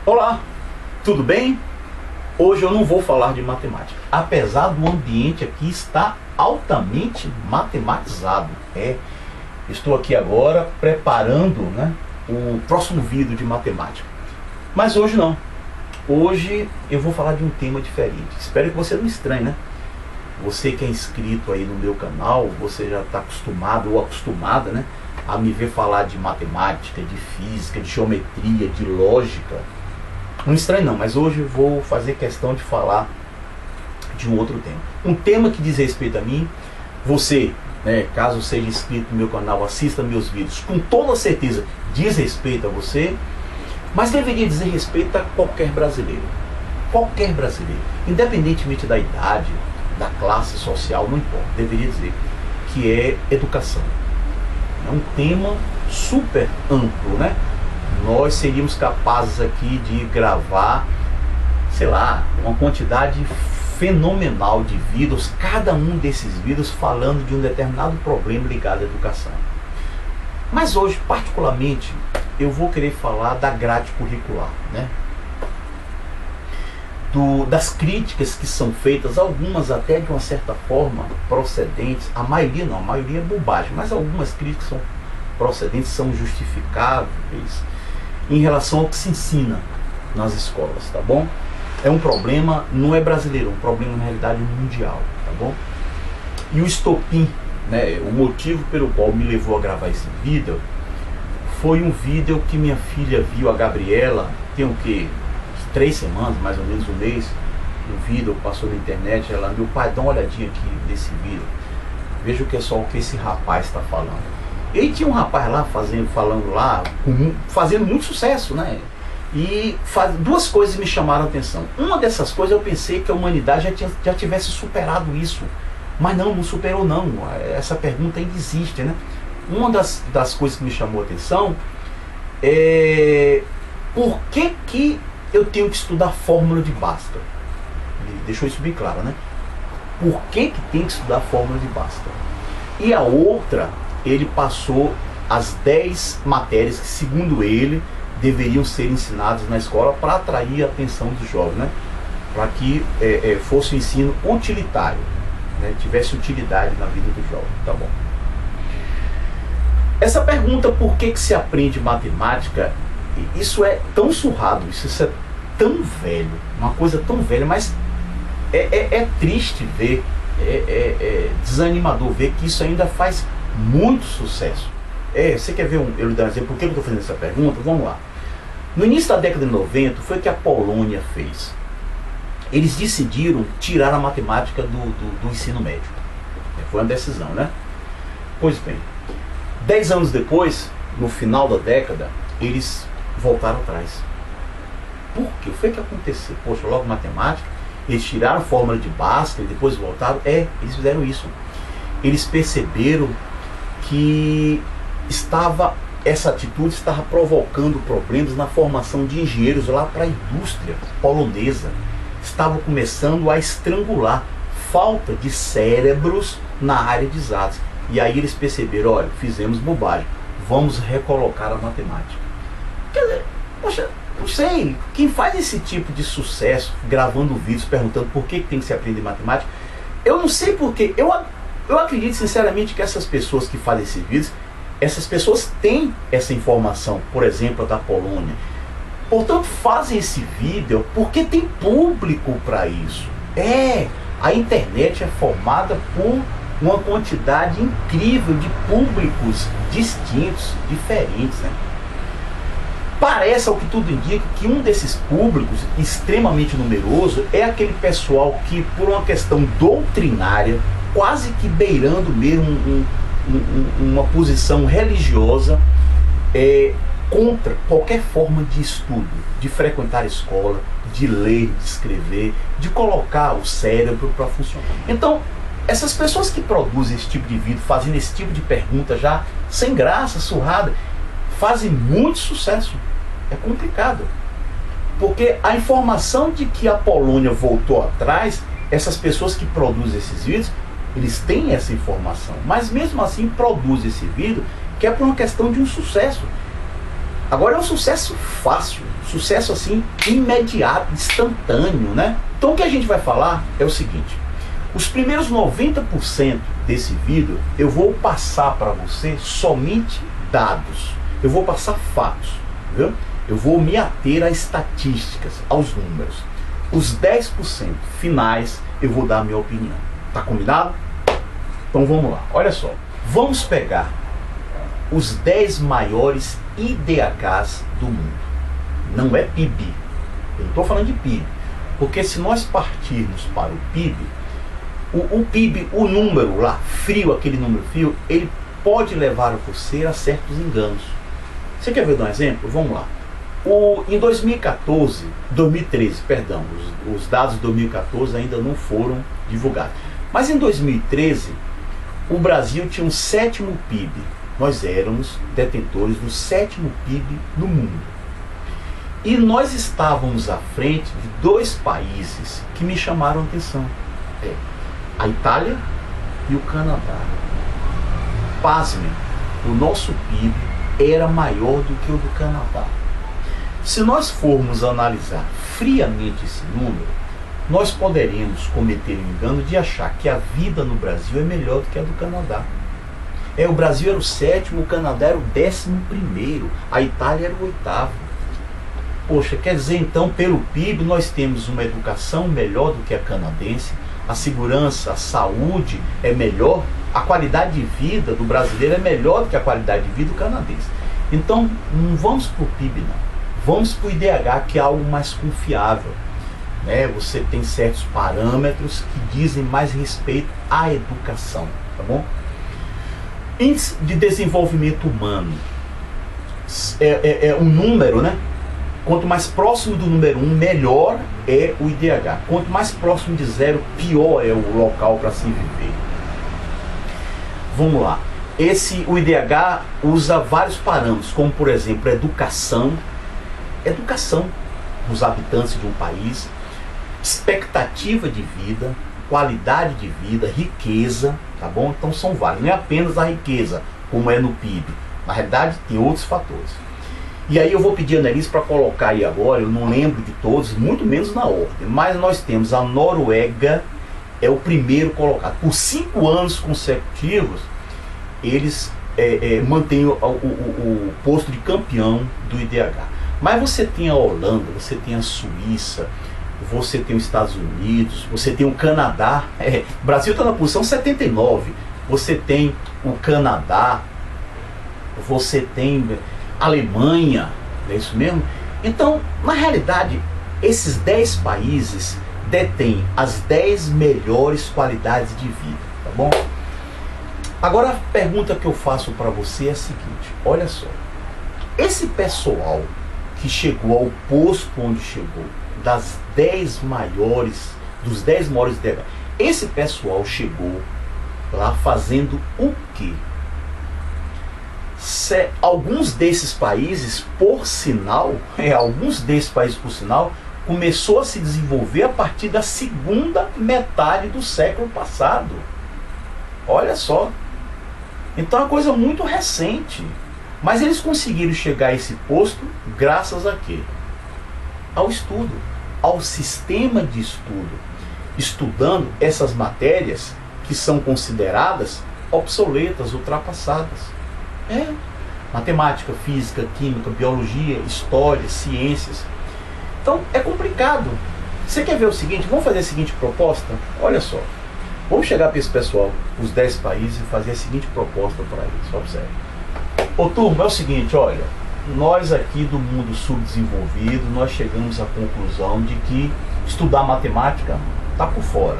Olá, tudo bem? Hoje eu não vou falar de matemática, apesar do ambiente aqui estar altamente matematizado. Estou aqui agora preparando, o próximo vídeo de matemática. Mas hoje não. Hoje eu vou falar de um tema diferente. Espero que você não estranhe, né? Você que é inscrito aí no meu canal, você já está acostumado ou acostumada, a me ver falar de matemática, de física, de geometria, de lógica. Não estranhe não, mas hoje eu vou fazer questão de falar de um outro tema. Um tema que diz respeito a mim. Você, caso seja inscrito no meu canal, assista meus vídeos, com toda certeza diz respeito a você, mas deveria dizer respeito a qualquer brasileiro. Qualquer brasileiro, independentemente da idade, da classe social, não importa, deveria dizer que é educação. É um tema super amplo, Nós seríamos capazes aqui de gravar, sei lá, uma quantidade fenomenal de vídeos, cada um desses vídeos falando de um determinado problema ligado à educação. Mas hoje, particularmente, eu vou querer falar da grade curricular, das críticas que são feitas, algumas até de uma certa forma procedentes, a maioria não, a maioria é bobagem, mas algumas críticas são procedentes, são justificáveis em relação ao que se ensina nas escolas, tá bom? É um problema, não é brasileiro, é um problema na realidade mundial, tá bom? E o estopim, o motivo pelo qual me levou a gravar esse vídeo, foi um vídeo que minha filha viu, a Gabriela, tem o quê? 3 semanas, mais ou menos um mês, um vídeo passou na internet, ela, meu pai, dá uma olhadinha aqui nesse vídeo, veja o que é só o que esse rapaz está falando. E aí tinha um rapaz lá fazendo muito sucesso, E duas coisas me chamaram a atenção. Uma dessas coisas eu pensei que a humanidade já tivesse superado isso, mas não superou não. Essa pergunta ainda existe, Uma das coisas que me chamou a atenção é por que eu tenho que estudar fórmula de Bhaskara. Ele deixou isso bem claro, Por que tem que estudar fórmula de Bhaskara? E a outra, ele passou as 10 matérias que, segundo ele, deveriam ser ensinadas na escola para atrair a atenção dos jovens, Para que fosse um ensino utilitário, tivesse utilidade na vida do jovem, tá bom? Essa pergunta, por que se aprende matemática, isso é tão surrado, isso é tão velho, uma coisa tão velha, mas é triste ver, desanimador ver que isso ainda faz muito sucesso. Você quer ver eu lhe dar um exemplo? Por que eu estou fazendo essa pergunta? Vamos lá. No início da década de 90, foi o que a Polônia fez. Eles decidiram tirar a matemática do ensino médio. Foi uma decisão, Pois bem, 10 anos depois, no final da década, eles voltaram atrás. Por quê? Foi o que aconteceu? Poxa, logo matemática, eles tiraram a fórmula de Bhaskara e depois voltaram. Eles fizeram isso. Eles perceberam que essa atitude estava provocando problemas na formação de engenheiros lá para a indústria polonesa. Estavam começando a estrangular falta de cérebros na área de exatas. E aí eles perceberam, olha, fizemos bobagem, vamos recolocar a matemática. Quer dizer, poxa, não sei, quem faz esse tipo de sucesso gravando vídeos perguntando por que tem que se aprender matemática, eu não sei porque, eu acredito sinceramente que essas pessoas que fazem esses vídeos, essas pessoas têm essa informação, por exemplo, da Polônia. Portanto, fazem esse vídeo porque tem público para isso. A internet é formada por uma quantidade incrível de públicos distintos, diferentes, Parece, ao que tudo indica, que um desses públicos extremamente numeroso é aquele pessoal que, por uma questão doutrinária, quase que beirando mesmo uma posição religiosa, contra qualquer forma de estudo, de frequentar a escola, de ler, de escrever, de colocar o cérebro para funcionar. Então, essas pessoas que produzem esse tipo de vídeo, fazendo esse tipo de pergunta já sem graça, surrada, fazem muito sucesso. É complicado. Porque a informação de que a Polônia voltou atrás, essas pessoas que produzem esses vídeos, eles têm essa informação. Mas mesmo assim produzem esse vídeo que é por uma questão de um sucesso. Agora é um sucesso fácil, sucesso assim imediato, instantâneo, né? Então o que a gente vai falar é o seguinte: os primeiros 90% desse vídeo eu vou passar para você somente dados, eu vou passar fatos, viu? Eu vou me ater a estatísticas, aos números. Os 10% finais eu vou dar a minha opinião. Tá combinado? Então vamos lá, olha só. Vamos pegar os 10 maiores IDHs do mundo. Não é PIB. Eu não estou falando de PIB. Porque se nós partirmos para o PIB, o PIB, o número lá, frio, aquele número frio, ele pode levar você a certos enganos. Você quer ver um exemplo? Vamos lá. Em 2013, perdão, os dados de 2014 ainda não foram divulgados. Mas em 2013, o Brasil tinha um 7º PIB. Nós éramos detentores do 7º PIB no mundo. E nós estávamos à frente de 2 países que me chamaram a atenção. A Itália e o Canadá. Pasmem, o nosso PIB era maior do que o do Canadá. Se nós formos analisar friamente esse número, nós poderemos cometer o engano de achar que a vida no Brasil é melhor do que a do Canadá. O Brasil era o 7º, o Canadá era o 11º, a Itália era o 8º. Poxa, quer dizer então, pelo PIB nós temos uma educação melhor do que a canadense, a segurança, a saúde é melhor, a qualidade de vida do brasileiro é melhor do que a qualidade de vida do canadense. Então, não vamos para o PIB não. Vamos para o IDH, que é algo mais confiável. Você tem certos parâmetros que dizem mais respeito à educação, tá bom? Índice de desenvolvimento humano é um número, né? Quanto mais próximo do número 1, melhor é o IDH. Quanto mais próximo de 0, pior é o local para se viver. Vamos lá. O IDH usa vários parâmetros, como por exemplo, educação dos habitantes de um país, expectativa de vida, qualidade de vida, riqueza, tá bom? Então são vários, não é apenas a riqueza, como é no PIB. Na realidade, tem outros fatores. E aí eu vou pedir a Annelise para colocar aí agora, eu não lembro de todos, muito menos na ordem, mas nós temos a Noruega, é o primeiro colocado. Por 5 anos consecutivos, eles mantêm o posto de campeão do IDH. Mas você tem a Holanda, você tem a Suíça, você tem os Estados Unidos, você tem o Canadá. O Brasil está na posição 79. Você tem o Canadá, você tem a Alemanha, não é isso mesmo? Então, na realidade, esses 10 países detêm as 10 melhores qualidades de vida, tá bom? Agora a pergunta que eu faço para você é a seguinte: olha só, esse pessoal que chegou ao posto onde chegou, dos 10 maiores IDH, esse pessoal chegou lá fazendo o quê? Alguns desses países, por sinal, começou a se desenvolver a partir da segunda metade do século passado. Olha só. Então é uma coisa muito recente. Mas eles conseguiram chegar a esse posto graças a quê? Ao estudo, ao sistema de estudo. Estudando essas matérias que são consideradas obsoletas, ultrapassadas. Matemática, física, química, biologia, história, ciências. Então é complicado. Você quer ver o seguinte? Vamos fazer a seguinte proposta? Olha só. Vamos chegar para esse pessoal, os 10 países, e fazer a seguinte proposta para eles. Observe. Ô turma, é o seguinte, olha, nós aqui do mundo subdesenvolvido, nós chegamos à conclusão de que estudar matemática tá por fora,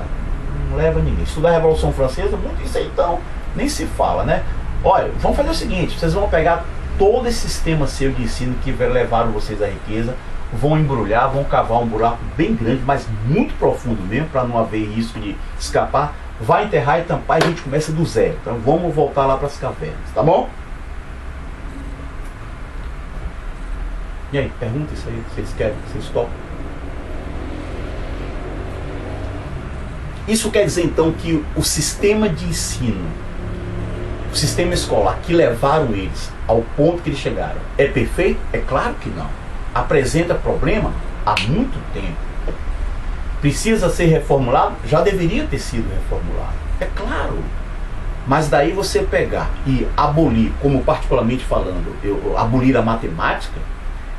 não leva ninguém. Estudar a Revolução Francesa, muito isso aí então, nem se fala, né? Olha, vamos fazer o seguinte, vocês vão pegar todo esse sistema seu de ensino que levaram vocês à riqueza, vão embrulhar, vão cavar um buraco bem grande, mas muito profundo mesmo, para não haver risco de escapar, vai enterrar e tampar e a gente começa do zero. Então vamos voltar lá para as cavernas, tá bom? E aí, pergunta isso aí, se eles querem, se eles topam. Isso quer dizer então que o sistema de ensino o sistema escolar que levaram eles ao ponto que eles chegaram é perfeito? É claro que não. Apresenta problema há muito tempo. Precisa ser reformulado? Já deveria ter sido reformulado. É claro. Mas daí você pegar e abolir, como particularmente falando, abolir a matemática,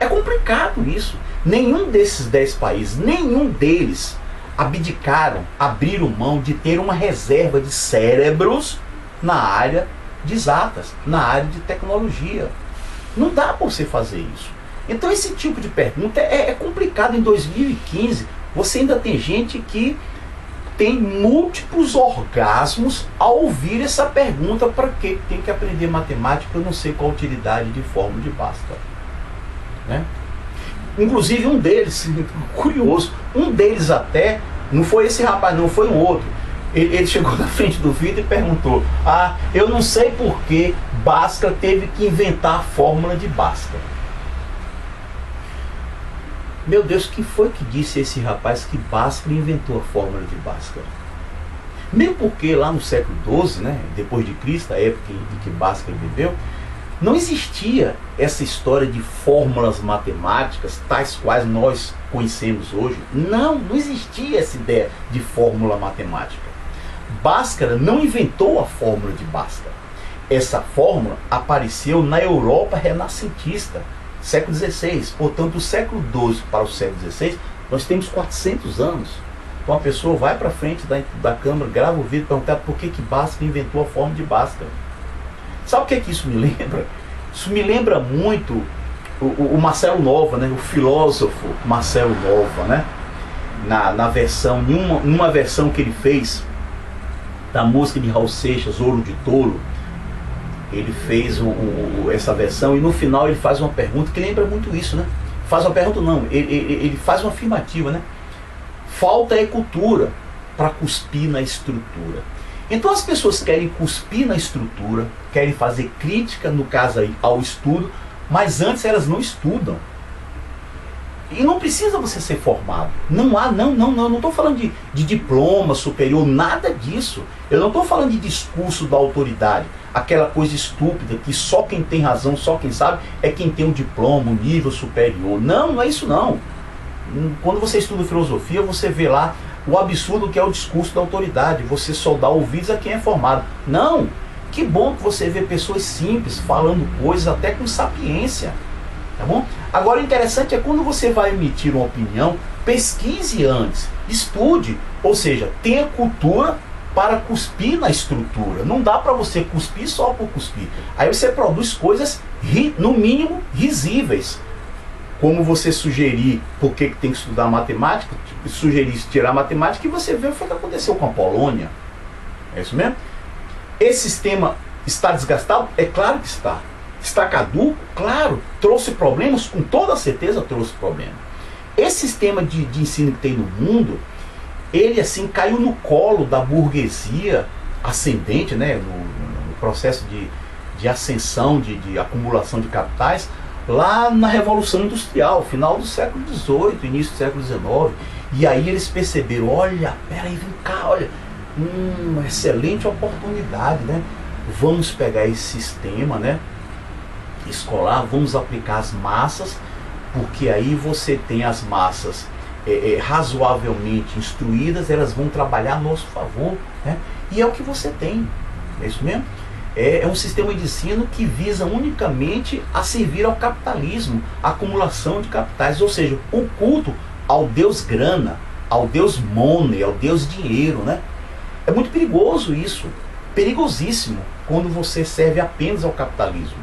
é complicado isso. Nenhum desses 10 países, nenhum deles abdicaram, abriram mão de ter uma reserva de cérebros na área de exatas, na área de tecnologia. Não dá para você fazer isso. Então esse tipo de pergunta é complicado. Em 2015, você ainda tem gente que tem múltiplos orgasmos ao ouvir essa pergunta: para que tem que aprender matemática? Eu não sei qual a utilidade de fórmula de Bhaskara, né? Inclusive um deles, curioso, um deles até, não foi esse rapaz não, foi um outro. Ele chegou na frente do vidro e perguntou: eu não sei por que Bhaskara teve que inventar a fórmula de Bhaskara. Meu Deus, quem foi que disse a esse rapaz que Bhaskara inventou a fórmula de Bhaskara? Mesmo porque lá no século XII, né, depois de Cristo, a época em que Bhaskara viveu, não existia essa história de fórmulas matemáticas tais quais nós conhecemos hoje. Não existia essa ideia de fórmula matemática. Bhaskara não inventou a fórmula de Bhaskara. Essa fórmula apareceu na Europa renascentista, século XVI. Portanto, do século XII para o século XVI, nós temos 400 anos. Então a pessoa vai para frente da câmara, grava o vídeo e pergunta por que Bhaskara inventou a fórmula de Bhaskara. Sabe o que isso me lembra? Isso me lembra muito o Marcelo Nova, né? O filósofo Marcelo Nova, né? Na versão, numa versão que ele fez da música de Raul Seixas, Ouro de Tolo. Ele fez essa versão e no final ele faz uma pergunta que lembra muito isso, né? Faz uma pergunta não, ele faz uma afirmativa, né? Falta é cultura para cuspir na estrutura. Então as pessoas querem cuspir na estrutura, querem fazer crítica, no caso aí, ao estudo, mas antes elas não estudam. E não precisa você ser formado. Não estou falando de diploma superior, nada disso. Eu não estou falando de discurso da autoridade, aquela coisa estúpida que só quem tem razão, só quem sabe é quem tem um diploma, um nível superior. Não é isso não. Quando você estuda filosofia, você vê lá o absurdo que é o discurso da autoridade, você só dá ouvidos a quem é formado. Não, que bom que você vê pessoas simples falando coisas até com sapiência, tá bom? Agora o interessante é quando você vai emitir uma opinião, pesquise antes, estude, ou seja, tenha cultura para cuspir na estrutura. Não dá para você cuspir só por cuspir. Aí você produz coisas, no mínimo, risíveis. Como você sugerir por que tem que estudar matemática, sugerir tirar matemática, e você vê o que aconteceu com a Polônia. É isso mesmo? Esse sistema está desgastado? É claro que está. Está caduco? Claro. Trouxe problemas? Com toda certeza trouxe problemas. Esse sistema de ensino que tem no mundo, ele assim caiu no colo da burguesia ascendente, né, no processo de ascensão, de acumulação de capitais, lá na Revolução Industrial, final do século XVIII, início do século XIX. E aí eles perceberam, olha, peraí, vem cá, olha, uma excelente oportunidade, né? Vamos pegar esse sistema, né, escolar, vamos aplicar as massas, porque aí você tem as massas razoavelmente instruídas, elas vão trabalhar a nosso favor, né? E é o que você tem, é isso mesmo? É um sistema de ensino que visa unicamente a servir ao capitalismo, a acumulação de capitais, ou seja, o culto ao Deus grana, ao Deus money, ao Deus dinheiro, né? É muito perigoso isso, perigosíssimo, quando você serve apenas ao capitalismo.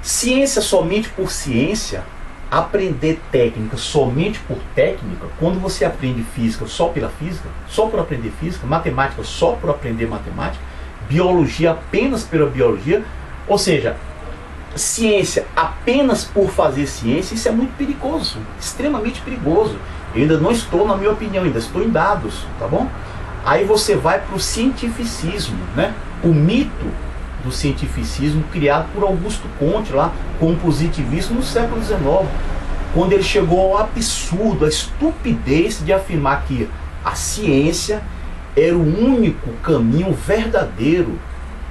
Ciência somente por ciência, aprender técnica somente por técnica, quando você aprende física só pela física, só por aprender física, matemática só por aprender matemática, biologia apenas pela biologia, ou seja, ciência apenas por fazer ciência, isso é muito perigoso, extremamente perigoso. Eu ainda não estou, na minha opinião, ainda estou em dados, tá bom? Aí você vai para o cientificismo, né? O mito do cientificismo criado por Augusto Comte lá, com o positivismo no século XIX, quando ele chegou ao absurdo, à estupidez de afirmar que a ciência era o único caminho verdadeiro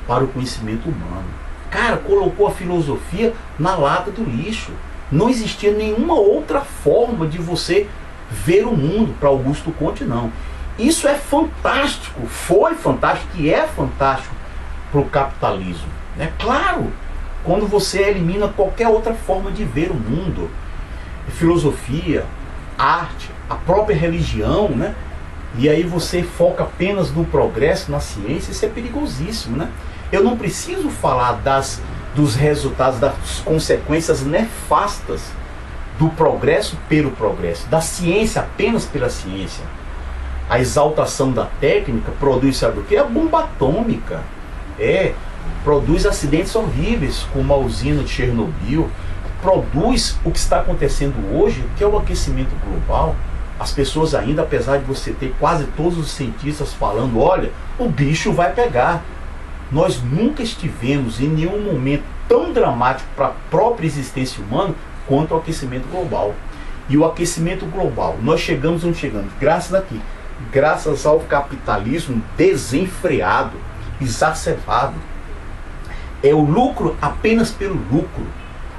para o conhecimento humano. Cara, colocou a filosofia na lata do lixo. Não existia nenhuma outra forma de você ver o mundo para Augusto Conte, não. Isso é fantástico, foi fantástico e é fantástico para o capitalismo. Né? Claro, quando você elimina qualquer outra forma de ver o mundo, filosofia, arte, a própria religião, né? E aí você foca apenas no progresso, na ciência, isso é perigosíssimo, né? Eu não preciso falar dos resultados, das consequências nefastas do progresso pelo progresso, da ciência apenas pela ciência. A exaltação da técnica produz, sabe o que? A bomba atômica. Produz acidentes horríveis, como a usina de Chernobyl. Produz o que está acontecendo hoje, que é o aquecimento global. As pessoas ainda, apesar de você ter quase todos os cientistas falando, olha, o bicho vai pegar. Nós nunca estivemos em nenhum momento tão dramático para a própria existência humana quanto o aquecimento global. E o aquecimento global, nós chegamos onde chegamos, graças ao capitalismo desenfreado, exacerbado. É o lucro apenas pelo lucro.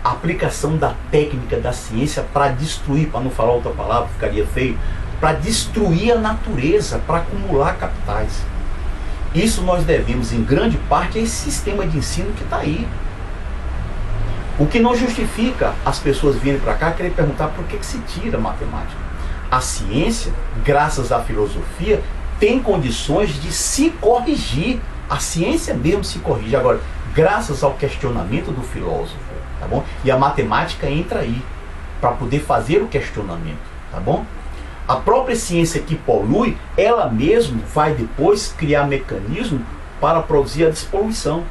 A aplicação da técnica, da ciência para destruir, para não falar outra palavra, ficaria feio, para destruir a natureza, para acumular capitais. Isso nós devemos, em grande parte, a esse sistema de ensino que está aí. O que não justifica as pessoas virem para cá querer perguntar por que se tira matemática. A ciência, graças à filosofia, tem condições de se corrigir. A ciência mesmo se corrige. Agora, graças ao questionamento do filósofo, tá bom? E a matemática entra aí para poder fazer o questionamento, tá bom? A própria ciência que polui, ela mesma vai depois criar mecanismo para produzir a despoluição,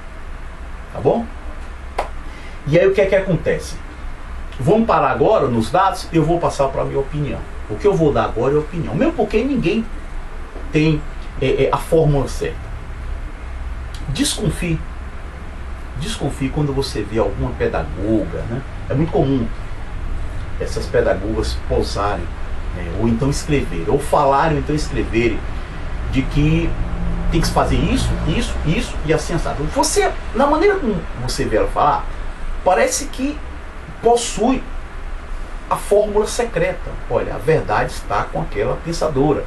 tá bom? E aí o que é que acontece? Vamos parar agora nos dados, eu vou passar para a minha opinião. O que eu vou dar agora é opinião, mesmo porque ninguém tem a fórmula certa. Desconfie quando você vê alguma pedagoga, né? É muito comum essas pedagogas posarem, ou então escreverem, ou falarem, ou então escreverem, de que tem que fazer isso e assim assado. Você, na maneira como você vê ela falar, parece que possui a fórmula secreta. Olha, a verdade está com aquela pensadora.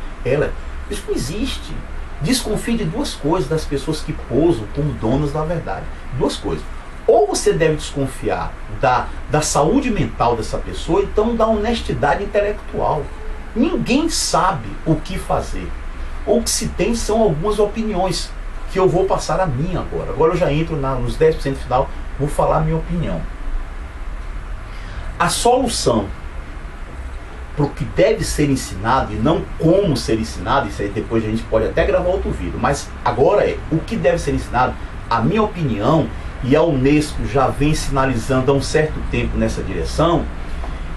Isso não existe. Desconfie de duas coisas das pessoas que posam como donas da verdade. Duas coisas. Ou você deve desconfiar da saúde mental dessa pessoa, então da honestidade intelectual. Ninguém sabe o que fazer. O que se tem são algumas opiniões, que eu vou passar a minha agora. Agora eu já entro nos 10% final, vou falar a minha opinião. A solução para o que deve ser ensinado e não como ser ensinado, isso aí depois a gente pode até gravar outro vídeo, mas agora o que deve ser ensinado, a minha opinião, e a Unesco já vem sinalizando há um certo tempo nessa direção,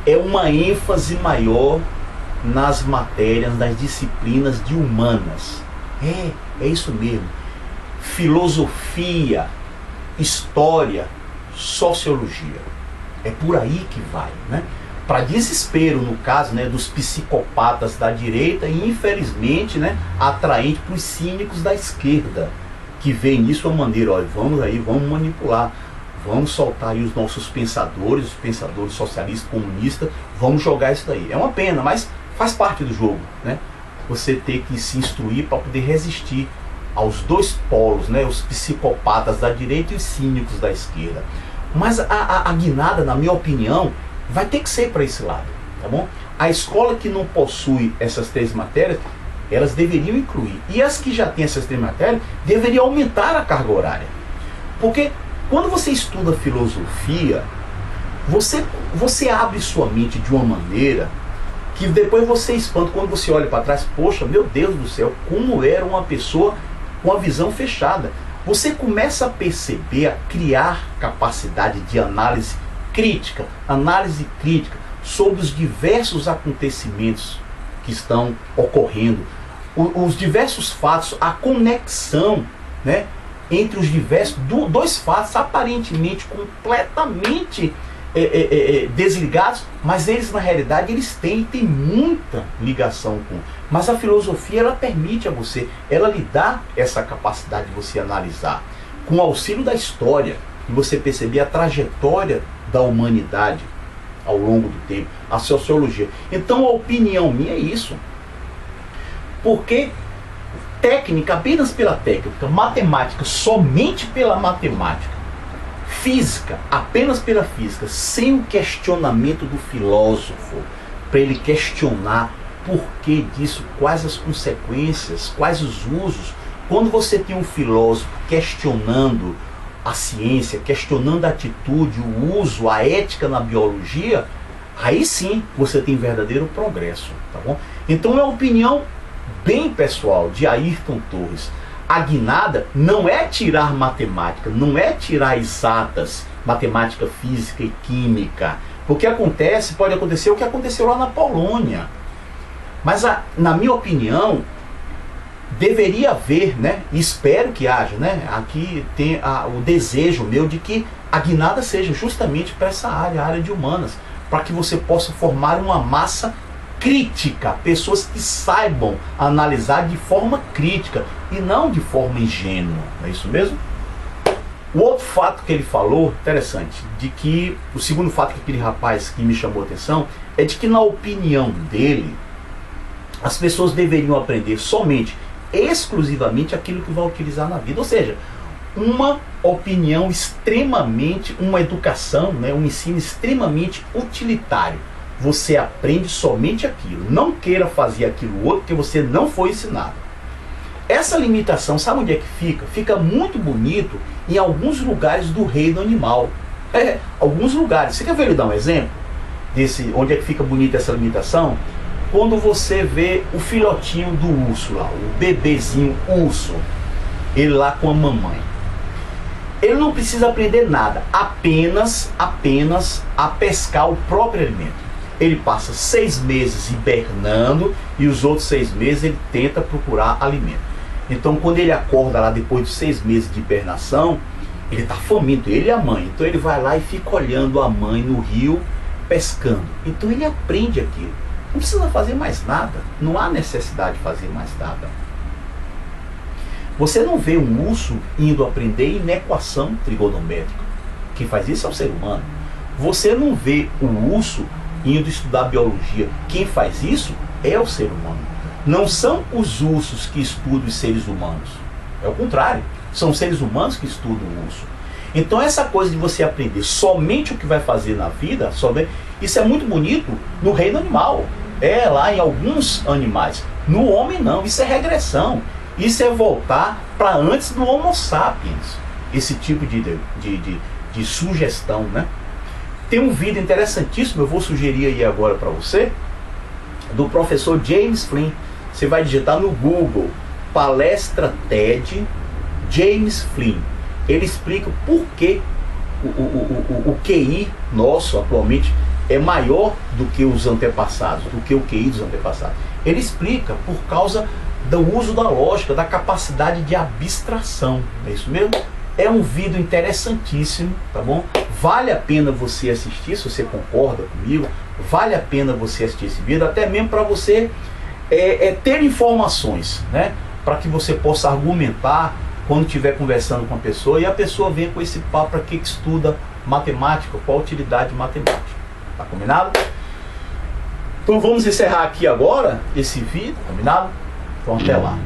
é uma ênfase maior nas matérias, nas disciplinas de humanas. É isso mesmo. Filosofia, história, sociologia. É por aí que vai, né? Para desespero, no caso, né, dos psicopatas da direita e, infelizmente, né, atraente para os cínicos da esquerda, que veem nisso uma maneira, olha, vamos manipular, vamos soltar aí os nossos pensadores, os pensadores socialistas, comunistas, vamos jogar isso daí. É uma pena, mas faz parte do jogo, né? Você ter que se instruir para poder resistir aos dois polos, né, os psicopatas da direita e os cínicos da esquerda. Mas a guinada, na minha opinião, vai ter que ser para esse lado, tá bom? A escola que não possui essas três matérias, elas deveriam incluir. E as que já têm essas três matérias, deveriam aumentar a carga horária. Porque quando você estuda filosofia, você abre sua mente de uma maneira que depois você espanta, quando você olha para trás, poxa, meu Deus do céu, como era uma pessoa com a visão fechada. Você começa a perceber, a criar capacidade de análise crítica sobre os diversos acontecimentos que estão ocorrendo, os diversos fatos, a conexão, né, entre os diversos dois fatos aparentemente completamente desligados, mas eles na realidade eles têm muita ligação com. Mas a filosofia ela permite a você, ela lhe dá essa capacidade de você analisar com o auxílio da história e você perceber a trajetória da humanidade ao longo do tempo, a sociologia. Então a opinião minha é isso, porque técnica apenas pela técnica, matemática somente pela matemática, física apenas pela física, sem o questionamento do filósofo, para ele questionar por que disso, quais as consequências, quais os usos. Quando você tem um filósofo questionando a ciência, questionando a atitude, o uso, a ética na biologia, aí sim você tem verdadeiro progresso, tá bom? Então é uma opinião bem pessoal de Ayrton Torres. A guinada não é tirar matemática, não é tirar exatas, matemática, física e química. Porque pode acontecer o que aconteceu lá na Polônia. Mas na minha opinião, deveria haver, né? E espero que haja, né? Aqui tem o desejo meu de que a guinada seja justamente para essa área, a área de humanas, para que você possa formar uma massa crítica, pessoas que saibam analisar de forma crítica e não de forma ingênua, não é isso mesmo? O outro fato que ele falou, interessante, de que o segundo fato que aquele rapaz que me chamou a atenção é de que na opinião dele as pessoas deveriam aprender somente, exclusivamente aquilo que vai utilizar na vida, ou seja, uma opinião extremamente, uma educação, né, um ensino extremamente utilitário. Você aprende somente aquilo. Não queira fazer aquilo outro que você não foi ensinado. Essa limitação, sabe onde é que fica? Fica muito bonito em alguns lugares do reino animal. Alguns lugares. Você quer ver ele dar um exemplo? Onde é que fica bonita essa limitação? Quando você vê o filhotinho do urso lá, o bebezinho urso, ele lá com a mamãe. Ele não precisa aprender nada, apenas a pescar o próprio alimento. Ele passa 6 meses hibernando e os outros 6 meses ele tenta procurar alimento. Então quando ele acorda lá depois de 6 meses de hibernação, ele está faminto, ele e a mãe. Então ele vai lá e fica olhando a mãe no rio pescando. Então ele aprende aquilo. Não precisa fazer mais nada, não há necessidade de fazer mais nada. Você não vê um urso indo aprender inequação trigonométrica. Quem faz isso é o ser humano. Você não vê um urso indo estudar biologia. Quem faz isso é o ser humano. Não são os ursos que estudam os seres humanos. É o contrário. São os seres humanos que estudam o urso. Então essa coisa de você aprender somente o que vai fazer na vida, isso é muito bonito no reino animal. É lá em alguns animais. No homem não. Isso é regressão. Isso é voltar para antes do Homo sapiens. Esse tipo de sugestão, né? Tem um vídeo interessantíssimo, eu vou sugerir aí agora para você, do professor James Flynn. Você vai digitar no Google, palestra TED, James Flynn. Ele explica por que o QI nosso atualmente é maior do que os antepassados, do que o QI dos antepassados. Ele explica por causa do uso da lógica, da capacidade de abstração. É isso mesmo? É um vídeo interessantíssimo, tá bom? Vale a pena você assistir, se você concorda comigo, vale a pena você assistir esse vídeo, até mesmo para você ter informações, né? Para que você possa argumentar quando estiver conversando com a pessoa e a pessoa venha com esse papo para que estuda matemática, qual a utilidade de matemática. Tá combinado? Então vamos encerrar aqui agora esse vídeo, combinado? Então até lá.